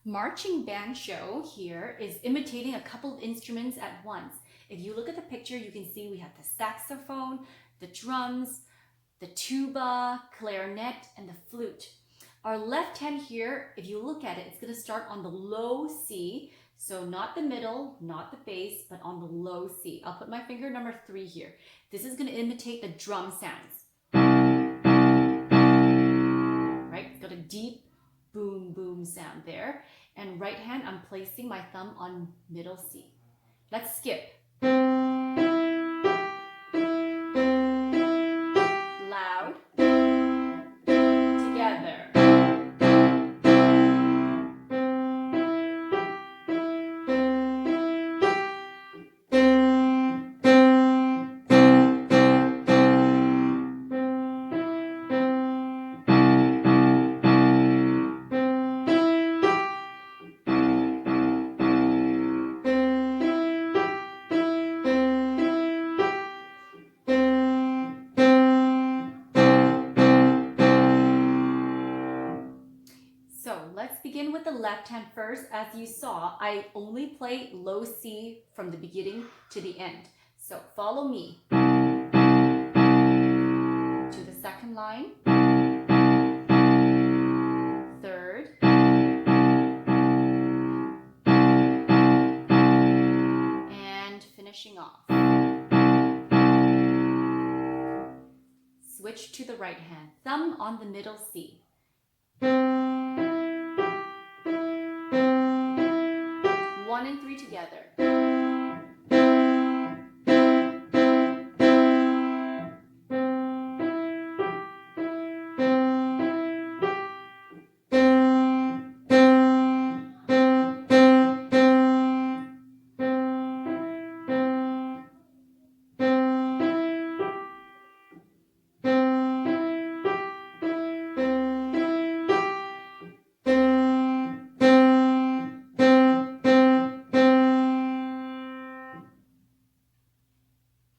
Marching band show here is imitating a couple of instruments at once. If you look at the picture, you can see we have the saxophone, the drums, the tuba, clarinet, and the flute. Our left hand here, if you look at it, it's going to start on the low C. So not the middle, not the bass, but on the low C. I'll put my finger number 3 here. This is going to imitate the drum sounds. Right? It's got a deep boom, boom sound there. And right hand, I'm placing my thumb on middle C. Let's skip. Loud. Together. So let's begin with the left hand first. As you saw, I only play low C from the beginning to the end. So follow me to the second line, third, and finishing off. Switch to the right hand, thumb on the middle C. 1 and 3 together.